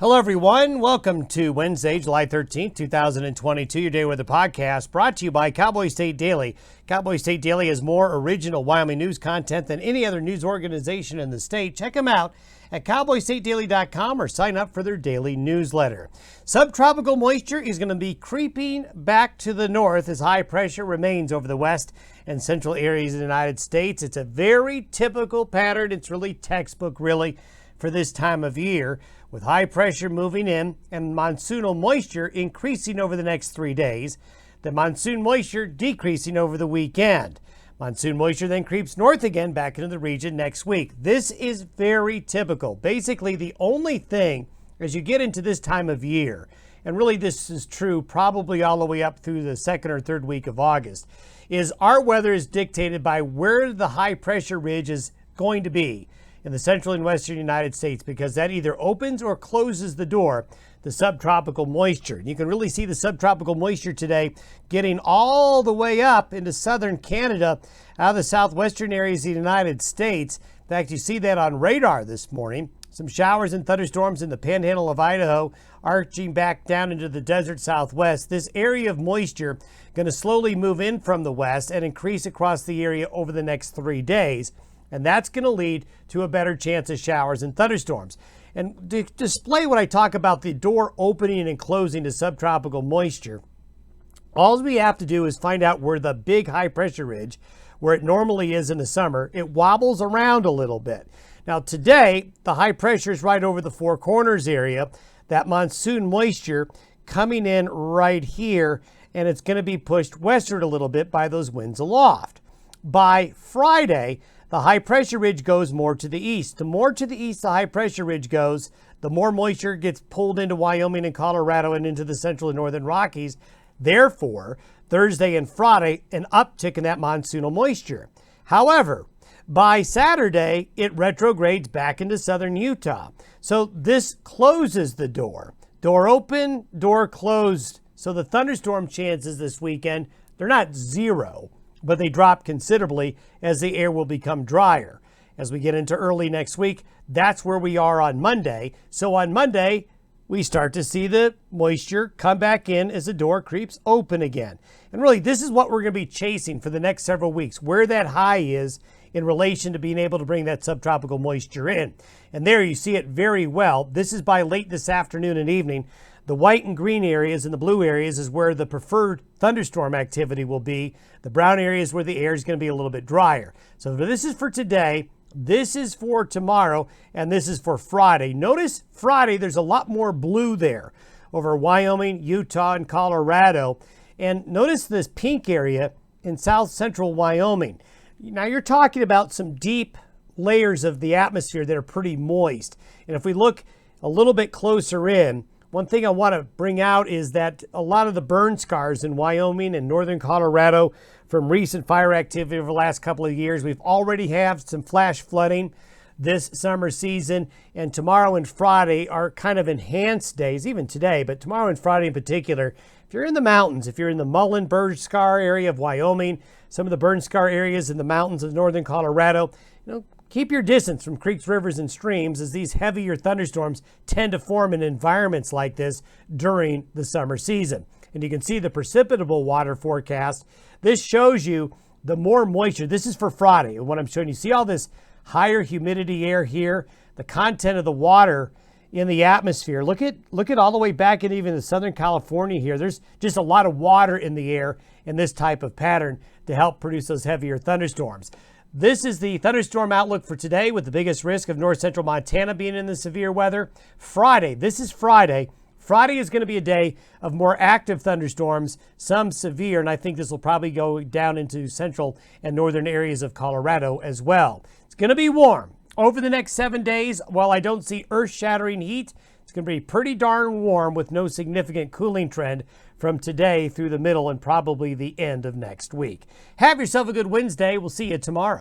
Hello, everyone. Welcome to Wednesday, July 13th, 2022, your Day Weather Podcast, brought to you by Cowboy State Daily. Cowboy State Daily has more original Wyoming news content than any other news organization in the state. Check them out at cowboystatedaily.com or sign up for their daily newsletter. Subtropical moisture is going to be creeping back to the north as high pressure remains over the west and central areas of the United States. It's a very typical pattern. It's really textbook, really, for this time of year, with high pressure moving in and monsoonal moisture increasing over the next 3 days. The monsoon moisture decreasing over the weekend. Monsoon moisture then creeps north again back into the region next week. This is very typical. Basically, the only thing as you get into this time of year, and really this is true probably all the way up through the second or third week of August, is our weather is dictated by where the high pressure ridge is going to be in the central and western United States, because that either opens or closes the door to subtropical moisture. You can really see the subtropical moisture today getting all the way up into southern Canada out of the southwestern areas of the United States. In fact, you see that on radar this morning. Some showers and thunderstorms in the panhandle of Idaho, arching back down into the desert southwest. This area of moisture going to slowly move in from the west and increase across the area over the next 3 days. And that's going to lead to a better chance of showers and thunderstorms. And to display what I talk about the door opening and closing to subtropical moisture, all we have to do is find out where the big high pressure ridge, where it normally is in the summer, it wobbles around a little bit. Now today, the high pressure is right over the Four Corners area, that monsoon moisture coming in right here, and it's going to be pushed westward a little bit by those winds aloft. By Friday, the high pressure ridge goes more to the east. The more to the east the high pressure ridge goes, the more moisture gets pulled into Wyoming and Colorado and into the central and northern Rockies. Therefore, Thursday and Friday, an uptick in that monsoonal moisture. However, by Saturday, it retrogrades back into southern Utah. So this closes the door. Door open, door closed. So the thunderstorm chances this weekend, they're not zero, but they drop considerably as the air will become drier. As we get into early next week, that's where we are on Monday. So on Monday, we start to see the moisture come back in as the door creeps open again. And really, this is what we're going to be chasing for the next several weeks, where that high is in relation to being able to bring that subtropical moisture in. And there you see it very well. This is by late this afternoon and evening. The white and green areas and the blue areas is where the preferred thunderstorm activity will be. The brown areas where the air is going to be a little bit drier. So this is for today, this is for tomorrow, and this is for Friday. Notice Friday, there's a lot more blue there over Wyoming, Utah, and Colorado. And notice this pink area in south central Wyoming. Now you're talking about some deep layers of the atmosphere that are pretty moist. And if we look a little bit closer in, one thing I want to bring out is that a lot of the burn scars in Wyoming and northern Colorado from recent fire activity over the last couple of years, we've already had some flash flooding this summer season, and tomorrow and Friday are kind of enhanced days, even today, but tomorrow and Friday in particular. If you're in the mountains, if you're in the Mullen burn scar area of Wyoming, some of the burn scar areas in the mountains of northern Colorado, keep your distance from creeks, rivers, and streams, as these heavier thunderstorms tend to form in environments like this during the summer season. And you can see the precipitable water forecast. This shows you the more moisture. This is for Friday. And what I'm showing you, see all this higher humidity air here, the content of the water in the atmosphere. Look at all the way back in even the Southern California here. There's just a lot of water in the air in this type of pattern to help produce those heavier thunderstorms. This is the thunderstorm outlook for today, with the biggest risk of north central Montana being in the severe weather. Friday, this is Friday. Friday is going to be a day of more active thunderstorms, some severe, and I think this will probably go down into central and northern areas of Colorado as well. It's going to be warm. Over the next 7 days, while I don't see earth-shattering heat, it's going to be pretty darn warm with no significant cooling trend from today through the middle and probably the end of next week. Have yourself a good Wednesday. We'll see you tomorrow.